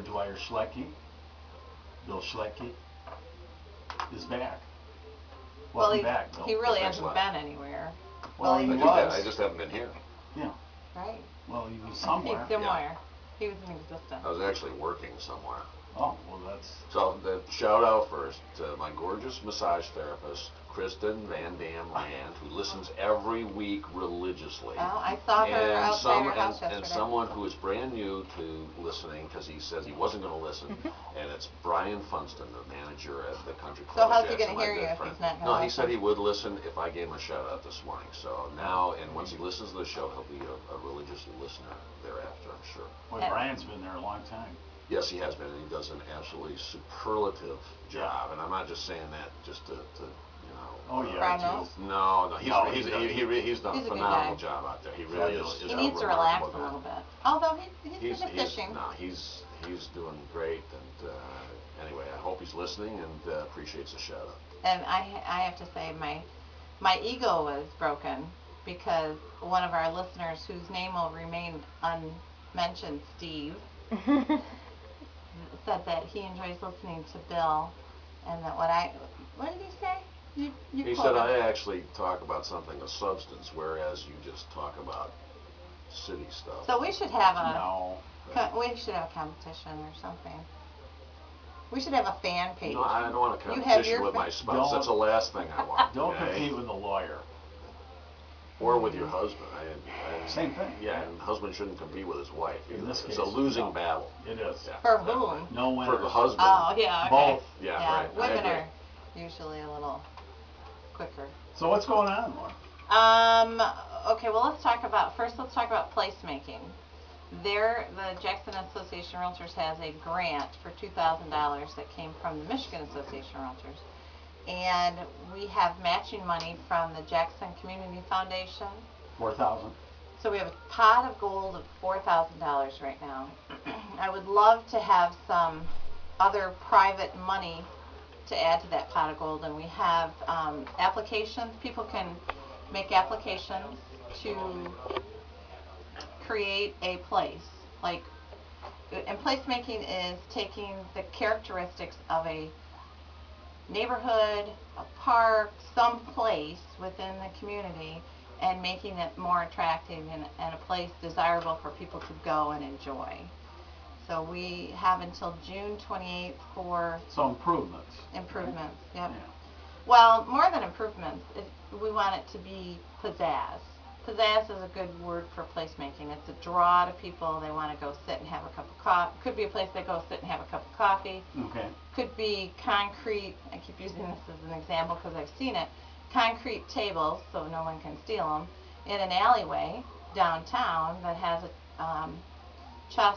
Dwyer Schlecke, Bill Schlecke, is back. Well, Welcome back, Bill. he really Thanks a hasn't lot. been anywhere. Well, he he was. I just haven't been here. Yeah. Right. Well, he was somewhere. He's somewhere. He was in existence. I was actually working somewhere. Oh, well, that's... So the shout out first to my gorgeous massage therapist, Kristen Van Dam Land, who listens every week religiously. Well, I saw her outside her house yesterday. And someone who is brand new to listening, because he says he wasn't going to listen, and it's Brian Funston, the manager at the Country Club. So how's he Jackson, going to hear my you good if friend. he's not going to No, listen? he said he would listen if I gave him a shout out this morning. So now, and once he listens to the show, he'll be a religious listener thereafter, I'm sure. Boy, Brian's been there a long time. Yes, he has been, and he does an absolutely superlative job. And I'm not just saying that just to you know. Oh, yeah. Proud of? No, he's No, he's done He's a a good phenomenal guy. job out there. He really is. He needs to relax a little bit. Although he's been fishing. No, he's doing great. And anyway, I hope he's listening and appreciates the shout out. And I have to say my ego was broken because one of our listeners, whose name will remain unmentioned, Steve, said that he enjoys listening to Bill, and that what did he say? You He said I actually talk about something of substance, whereas you just talk about city stuff. So we should have a No. we should have a competition or something. We should have a fan page. No, I don't want a You have competition your with my spouse. That's the last thing I want. Don't okay? compete with a lawyer. Or with your husband. Same thing. Yeah, and husband shouldn't compete with his wife. In this It's case, a losing no. battle. It is. Yeah, For definitely. whom? No For winners. the husband. Oh, yeah, okay. Both. Yeah, right. I Women agree. are usually a little quicker. So what's going on, Laura? Okay, well, let's talk about placemaking. The Jackson Association of Realtors has a grant for $2,000 that came from the Michigan Association of Realtors. And we have matching money from the Jackson Community Foundation. 4,000. So we have a pot of gold of $4,000 right now. I would love to have some other private money to add to that pot of gold, and we have applications. People can make applications to create a place. And placemaking is taking the characteristics of a neighborhood, a park, some place within the community, and making it more attractive and a place desirable for people to go and enjoy. So we have until June 28th for So improvements. improvements. Yep. Yeah. Well, more than improvements, we want it to be pizzazz. Pizzazz is a good word for placemaking. It's a draw to people. They want to go sit and have a cup of coffee. Could be a place they go sit and have a cup of coffee. Okay. Could be concrete. I keep using this as an example because I've seen it. Concrete tables, so no one can steal them, in an alleyway downtown that has a chess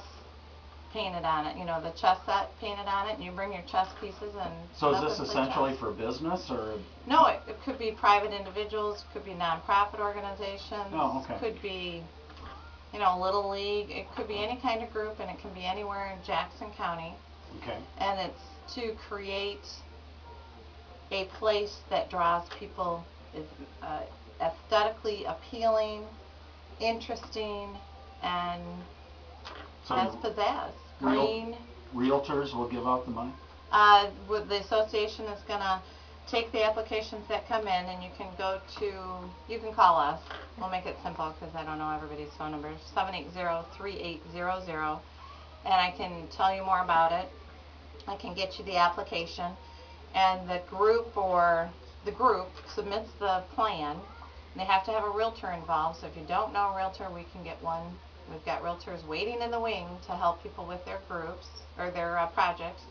painted on it. You know, the chess set painted on it, and you bring your chess pieces and. So is let this them play essentially chess. for business or? No, it could be private individuals, could be nonprofit organizations, Oh, okay. could be, Little League. It could be any kind of group, and it can be anywhere in Jackson County. Okay. And it's to create a place that draws people, is aesthetically appealing, interesting, and So has pizzazz. Green. Realtors will give out the money? With the association is going to take the applications that come in, and you can call us. We'll make it simple because I don't know everybody's phone numbers. 780-3800, and I can tell you more about it. I can get you the application, and the group submits the plan. They have to have a realtor involved, so if you don't know a realtor, we can get one. We've got realtors waiting in the wing to help people with their groups or their projects.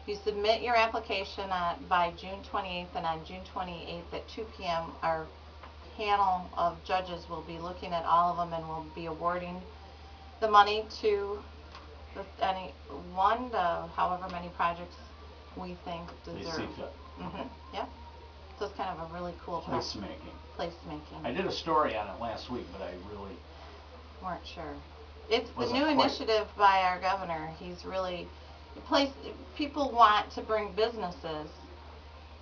You submit your application by June 28th, and on June 28th at 2 p.m. our panel of judges will be looking at all of them, and will be awarding the money to any one to however many projects we think They deserve. see fit. Yep. So it's kind of a really cool Placemaking. placemaking. I did a story on it last week, but I really Weren't sure. It's the wasn't new quite. initiative by our governor. He's really people want to bring businesses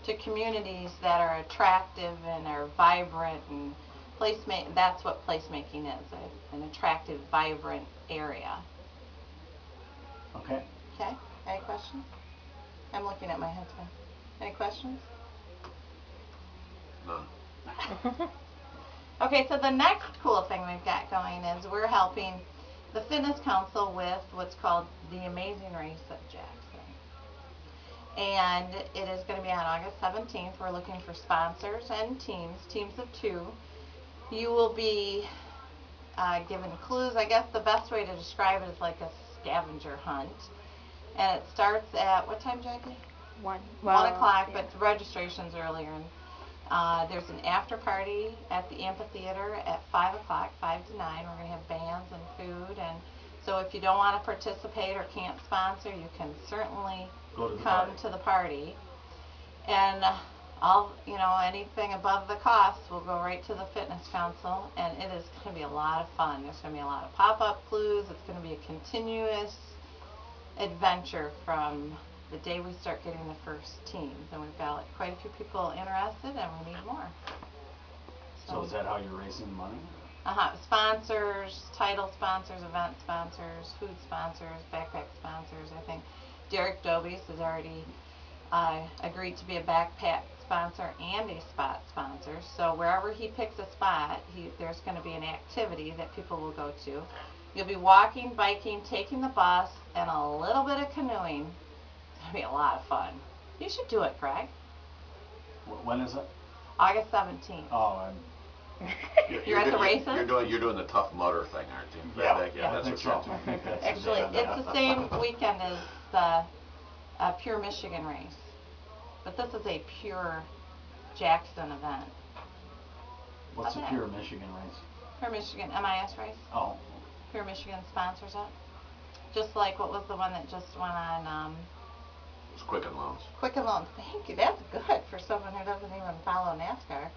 to communities that are attractive and are vibrant, and that's what placemaking is, an attractive, vibrant area. Okay. Okay, any questions? I'm looking at my husband. Any questions? None. Okay, so the next cool thing we've got going is we're helping the Fitness Council with what's called the Amazing Race at Jackson. And it is going to be on August 17th. We're looking for sponsors and teams of 2. You will be given clues. I guess the best way to describe it is like a scavenger hunt. And it starts at, what time, Jackie? 1. 1 o'clock, Yeah. but registration's earlier. And there's an after party at the amphitheater at 5 o'clock, 5 to 9. We're going to have bands and food. And so if you don't want to participate or can't sponsor, you can certainly Go to the come party. to the party. And anything above the cost will go right to the Fitness Council. And it is going to be a lot of fun. There's going to be a lot of pop-up clues. It's going to be a continuous adventure from the day we start getting the first teams, and we've got quite a few people interested, and we need more. So is that how you're raising money? Sponsors, title sponsors, event sponsors, food sponsors, backpack sponsors. I think Derek Dobies has already agreed to be a backpack sponsor and a spot sponsor. So wherever he picks a spot, there's going to be an activity that people will go to. You'll be walking, biking, taking the bus, and a little bit of canoeing. It's going to be a lot of fun. You should do it, Greg. When is it? August 17th. Oh, You're at the races? You're doing the Tough Mudder thing, aren't you? Yeah. That's I think what's so. up. I think that's the Actually, day. it's the same weekend as the Pure Michigan race. But this is a Pure Jackson event. What's the Okay. Pure Michigan race? Pure Michigan MIS race. Oh, Pure Michigan sponsors it. Just like what was the one that just went on It's Quicken Loans. Quicken Loans. Thank you. That's good for someone who doesn't even follow NASCAR.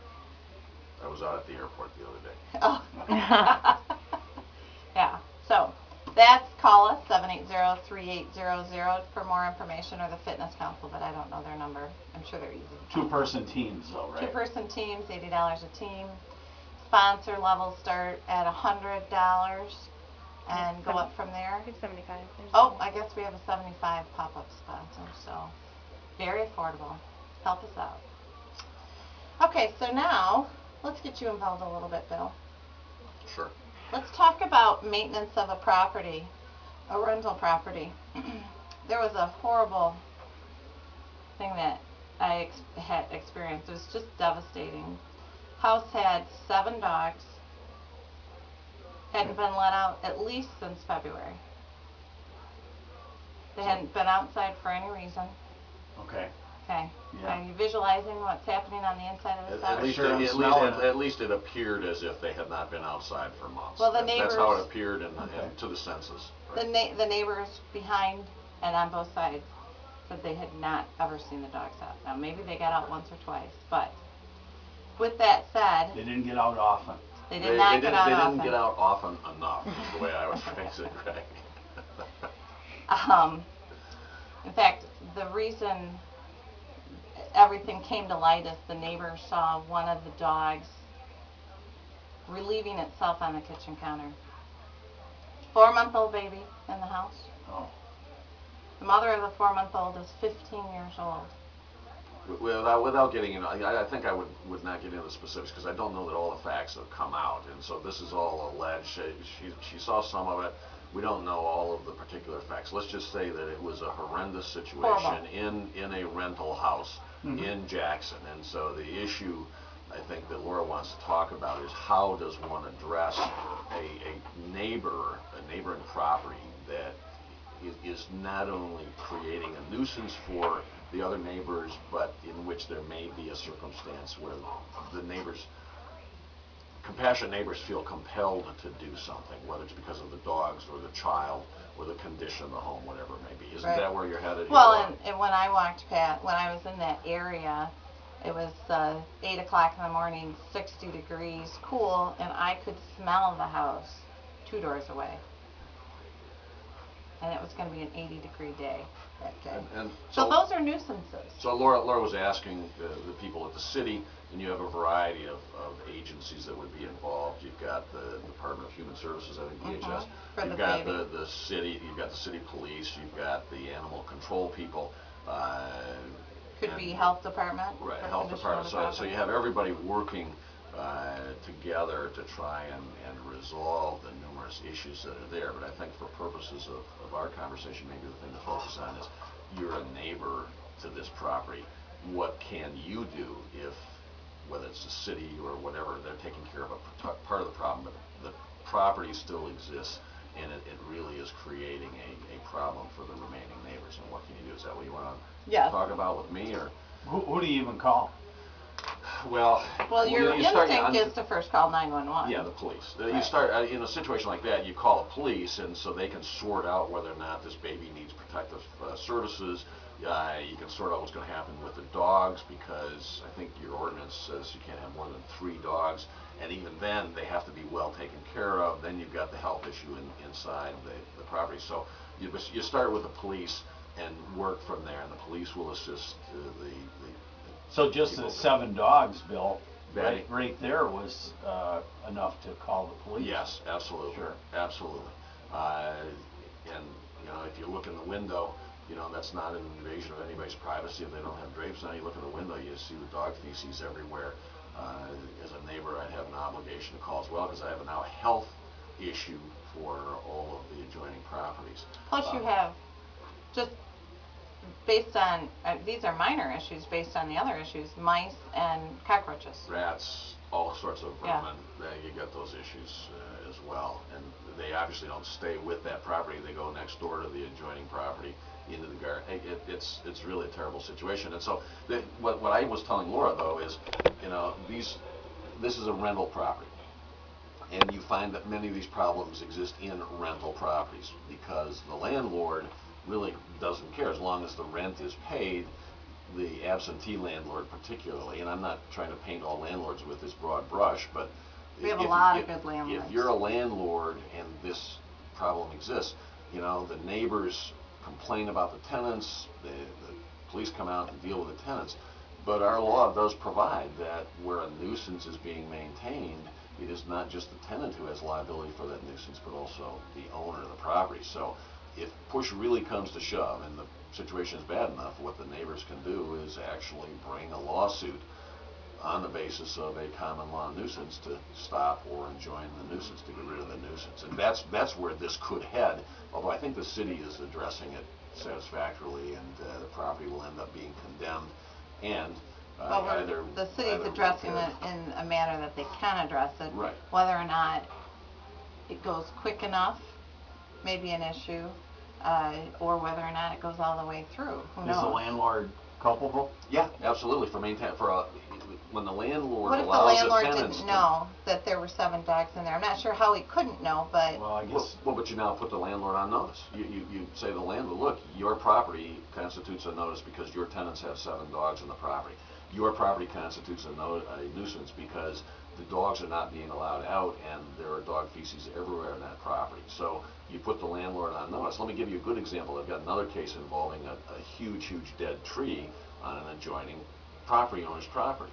I was out at the airport the other day. Oh. Yeah. So that's call us 780-3800 for more information, or the Fitness Council, but I don't know their number. I'm sure they're easy. to find. 2-person teams though, right? 2-person teams, $80 a team. Sponsor levels start at $100 and go up from there. It's 75. Oh, I guess we have a 75 pop-up sponsor, so very affordable. Help us out. Okay, so now let's get you involved a little bit, Bill. Sure. Let's talk about maintenance of a property, a rental property. There was a horrible thing that I had experienced. It was just devastating. House had 7 dogs. Hadn't been let out at least since February. They hadn't been outside for any reason. Okay. Okay. Yeah. Are you visualizing what's happening on the inside of this house? At least it appeared as if they had not been outside for months. Well, the That's how it neighbors- appeared Okay. to the census. The neighbors behind and on both sides said they had not ever seen the dogs out. Now, maybe they got out once or twice, but with that said, They didn't get out often. they did not get out They often. didn't get out often enough, is the way I would phrase it, Greg. In fact, the reason everything came to light is the neighbor saw one of the dogs relieving itself on the kitchen counter. 4-month-old baby in the house. Oh. The mother of the 4-month-old is 15 years old. Without getting into, I think I would not get into the specifics because I don't know that all the facts have come out, and so this is all alleged. She saw some of it. We don't know all of the particular facts. Let's just say that it was a horrendous situation Horrible. in a rental house Mhm. in Jackson, and so the issue I think that Laura wants to talk about is how does one address a neighboring property that is not only creating a nuisance for the other neighbors, but in which there may be a circumstance where the compassionate neighbors feel compelled to do something, whether it's because of the dogs or the child or the condition of the home, whatever it may be. Isn't Right. that where you're headed? Well, and when I walked past, when I was in that area, it was 8 o'clock in the morning, 60 degrees, cool, and I could smell the house 2 doors away. And it was going to be an 80-degree day that day. And So those are nuisances. So Laura was asking the people at the city, and you have a variety of agencies that would be involved. involved. You've got the Department of Human Services, I think DHS. For the You've got baby. the city. You've got the city police. You've got the animal control people. Could be health department. Right, for health condition of department. the So you property. have everybody working together to try and resolve the numerous issues that are there. But I think for purposes of our conversation, maybe the thing to focus on is you're a neighbor to this property. What can you do if, whether it's the city or whatever, they're taking care of a part of the problem, but the property still exists, and it really is creating a problem for the remaining neighbors. And what can you do? Is that what you want to Yes. talk about with me, or? Who do you even call? Well, Your you start instinct on- is to first call 911. Yeah, the police. You Right. start in a situation like that. You call the police, and so they can sort out whether or not this baby needs protective services. You can sort out what's going to happen with the dogs, because I think your ordinance says you can't have more than 3 dogs, and even then they have to be well taken care of. Then you've got the health issue inside the property. So you start with the police and work from there, and the police will assist the So just people. the 7 dogs, Bill, Betty. right there was enough to call the police. Yes, absolutely. Sure. Absolutely. And, if you look in the window, that's not an invasion of anybody's privacy. If they don't have drapes on, you look in the window, you see the dog feces everywhere. As a neighbor, I'd have an obligation to call as well, because I have now a health issue for all of the adjoining properties. Plus you have, just based on, these are minor issues based on the other issues, mice and cockroaches. Rats, all sorts of Yeah. vermin. You get those issues as well, and they obviously don't stay with that property. They go next door to the adjoining property into the garden. It's really a terrible situation. And so what I was telling Laura, though, is this is a rental property, and you find that many of these problems exist in rental properties because the landlord really doesn't care as long as the rent is paid. The absentee landlord particularly, and I'm not trying to paint all landlords with this broad brush, but We have a lot of good landlords. If you're a landlord and this problem exists, the neighbors complain about the tenants, the police come out and deal with the tenants, but our law does provide that where a nuisance is being maintained, it is not just the tenant who has liability for that nuisance, but also the owner of the property. So if push really comes to shove and the situation is bad enough, what the neighbors can do is actually bring a lawsuit on the basis of a common law nuisance to stop or enjoin the nuisance, to get rid of the nuisance. And that's where this could head, although I think the city is addressing it satisfactorily, and the property will end up being condemned, and the city's addressing it in a manner that they can address it. Right. Whether or not it goes quick enough may be an issue, or whether or not it goes all the way through. Who knows? Is the landlord culpable? Yeah, absolutely. When the landlord What if the allows landlord the tenants didn't know that there were 7 dogs in there? I'm not sure how he couldn't know, but Well, I guess. But you now put the landlord on notice. You say to the landlord, look, your property constitutes a notice because your tenants have 7 dogs in the property. Your property constitutes a nuisance because the dogs are not being allowed out and there are dog feces everywhere in that property. So you put the landlord on notice. Let me give you a good example. I've got another case involving a huge dead tree on an adjoining property owner's property.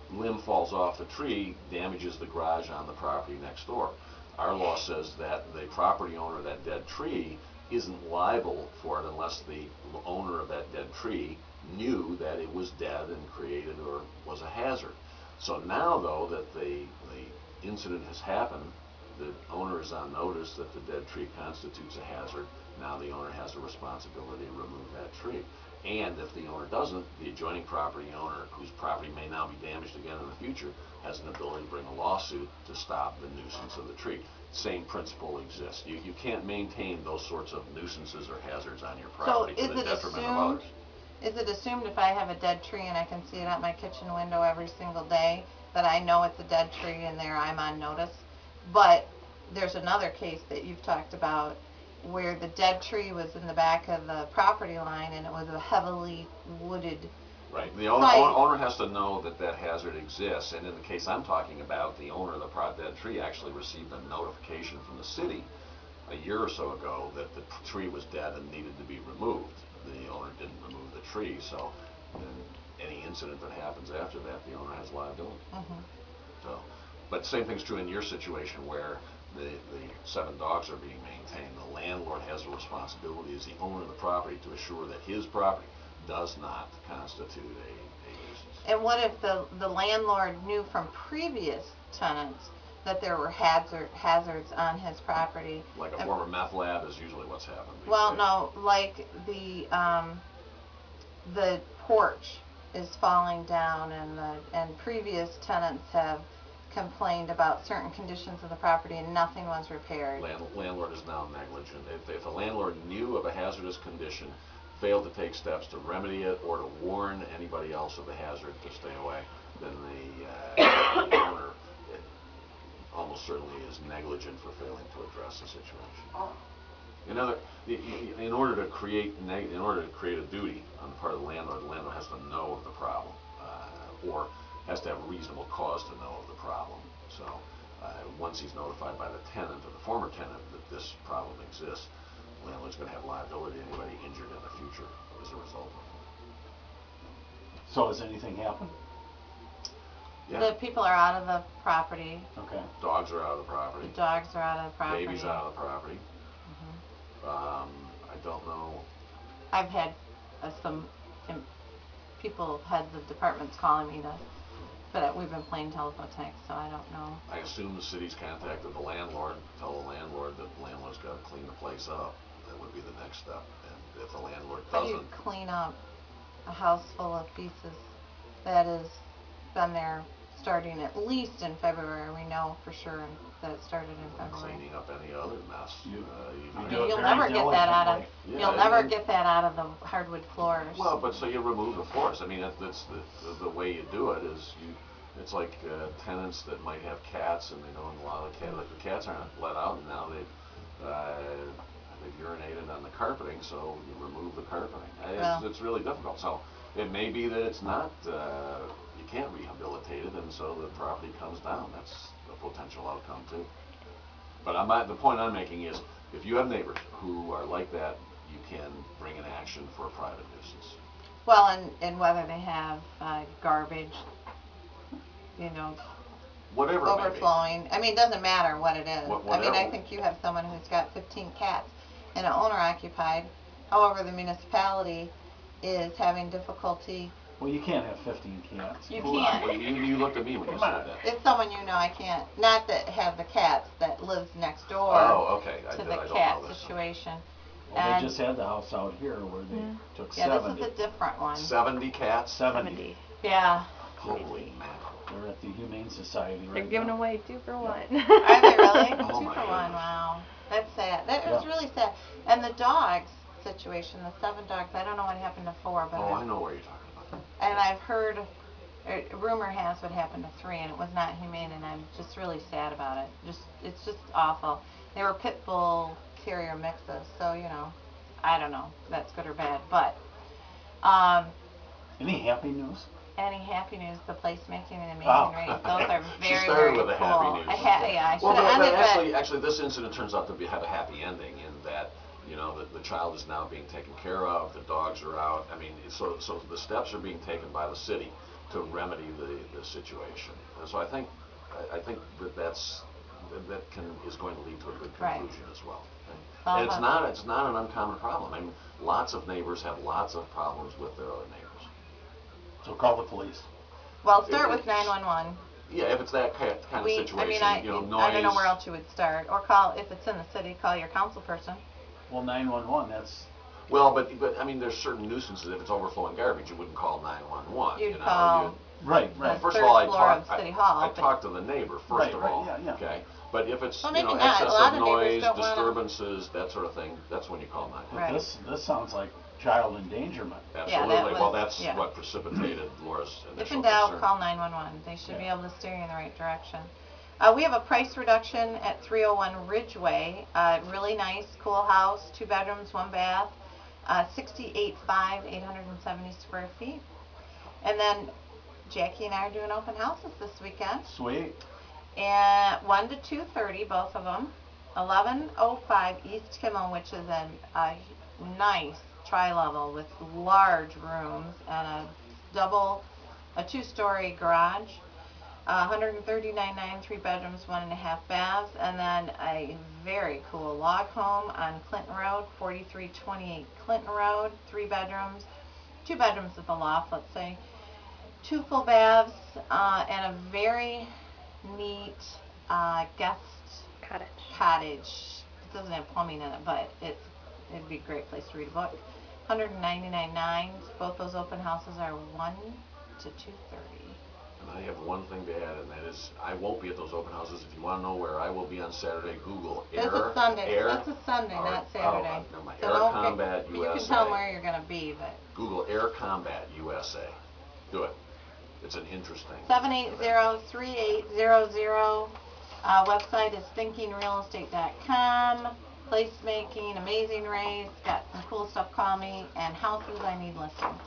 Limb falls off the tree, damages the garage on the property next door. Our law says that the property owner of that dead tree isn't liable for it unless the owner of that dead tree knew that it was dead and created or was a hazard. So now, though, that the incident has happened, the owner is on notice that the dead tree constitutes a hazard. Now the owner has a responsibility to remove that tree. And if the owner doesn't, the adjoining property owner, whose property may now be damaged again in the future, has an ability to bring a lawsuit to stop the nuisance of the tree. Same principle exists. You can't maintain those sorts of nuisances or hazards on your property to the detriment of others. Is it assumed if I have a dead tree and I can see it out my kitchen window every single day that I know it's a dead tree and there I'm on notice? But there's another case that you've talked about where the dead tree was in the back of the property line and it was a heavily wooded Right. The site. owner has to know that that hazard exists, and in the case I'm talking about, the owner of the dead tree actually received a notification from the city a year or so ago that the tree was dead and needed to be removed. The owner didn't remove the tree, so then any incident that happens after that, the owner has liability. Mm-hmm. So But same thing's true in your situation where the 7 dogs are being maintained. The landlord has a responsibility as the owner of the property to assure that his property does not constitute a nuisance. And what if the landlord knew from previous tenants that there were hazards on his property? Like a former meth lab is usually what's happened. Well, no, like the porch is falling down, and previous tenants have complained about certain conditions of the property, and nothing was repaired. Landlord is now negligent. If the landlord knew of a hazardous condition, failed to take steps to remedy it or to warn anybody else of the hazard to stay away, then the owner almost certainly is negligent for failing to address the situation. In order to create a duty on the part of the landlord has to know of the problem, or has to have reasonable cause to know of the problem. So once he's notified by the tenant or the former tenant that this problem exists, the landlord's going to have liability to anybody injured in the future as a result of it. So has anything happened? Yeah. The people are out of the property. Okay. Dogs are out of the property. The dogs are out of the property. Babies out of the property. I don't know. I've had some people, heads of departments, calling me but we've been playing telephone tag, so I don't know. I assume the city's contacted the landlord, tell the landlord that the landlord's got to clean the place up. That would be the next step. And if the landlord How doesn't, do you clean up a house full of pieces that has been there starting at least in February? We know for sure that it started in February. cleaning up any other mess. You'll never get that out of. Yeah, you'll never get that out of the hardwood floors. Well, but so you remove the floors. I mean, that's the way you do it is it's like tenants that might have cats, and a lot of the cats aren't let out, and now they've urinated on the carpeting, so you remove the carpeting. It's really difficult. So it may be that it's not, you can't rehabilitate it, and so the property comes down. That's a potential outcome too. But the point I'm making is, if you have neighbors who are like that, you can bring an action for a private nuisance. Well, and whether they have garbage, Whatever overflowing. I mean, it doesn't matter what it is. I mean, I think you have someone who's got 15 cats in an owner-occupied. However, the municipality is having difficulty. Well, you can't have 15 cats. You can't. Well, you looked at me when you said that. It's someone I can't. Not that have the cats, that lives next door. Oh, okay. To I the don't cat know this. situation. Well, they just had the house out here where they took 70. Yeah, this is a different one. 70 cats? 70. Yeah. Holy mackerel. They're at the Humane Society right now. They're giving away 2 for 1. Are they really? Oh 2 my for 1. goodness. Wow. That's sad. That was really sad. And the dogs situation, the 7 dogs, I don't know what happened to 4, but I know where you're talking about. and I've heard, rumor has what happened to 3, and it was not humane, and I'm just really sad about it. It's just awful. They were pit bull terrier mixes, so I don't know if that's good or bad, but Any happy news? any happy news, the placemaking and amazing Oh. race, those are She very, started very with a cool. happy news. I should Well, have but ended actually, this incident turns out to have a happy ending in that, the child is now being taken care of, the dogs are out. I mean, so the steps are being taken by the city to remedy the situation. And so I think that is going to lead to a good conclusion as well. And it's not an uncommon problem. I mean, lots of neighbors have lots of problems with their other neighbors. So call the police. Well, start with 911. Yeah, if it's that kind of situation, I noise. I don't know where else you would start, or call, if it's in the city, call your council person. Well, 911, that's... Well, but I mean, there's certain nuisances. If it's overflowing garbage, you wouldn't call 911. You'd call Right. First of third all, floor of City Hall. I talk to the neighbor first of all. Yeah. Okay, but if it's Well, maybe not. A lot excessive of neighbors noise, don't wanna- disturbances, that sort of thing, that's when you call 911. Right. This sounds like child endangerment. Absolutely. that Well, was- that's what precipitated Laura's If initial in doubt, concern. call 911. They should be able to steer you in the right direction. We have a price reduction at 301 Ridgeway. Really nice, cool house, 2 bedrooms, 1 bath, 68.5, 870 square feet. And then Jackie and I are doing open houses this weekend. Sweet. And 1 to 2:30, both of them. 1105 East Kimmel, which is a nice tri-level with large rooms and a 2-story garage. $139.9, 3 bedrooms, 1.5 baths, and then a very cool log home on Clinton Road, 4328 Clinton Road, 3 bedrooms, 2 bedrooms with a loft, let's say, 2 full baths, and a very neat guest cottage. It doesn't have plumbing in it, but it'd be a great place to read a book. $199.9. Both those open houses are 1 to 2:30. And I have one thing to add, and that is, I won't be at those open houses. If you want to know where I will be on Saturday, Google That's a Sunday. That's a Sunday, not Saturday. Never mind. So Air don't Combat You USA. can tell them where you're going to be, but Google Air Combat USA. Do it. It's an interesting. 780-3800. Website is thinkingrealestate.com. Placemaking, Amazing Race, got some cool stuff. Call me, and houses I need listings.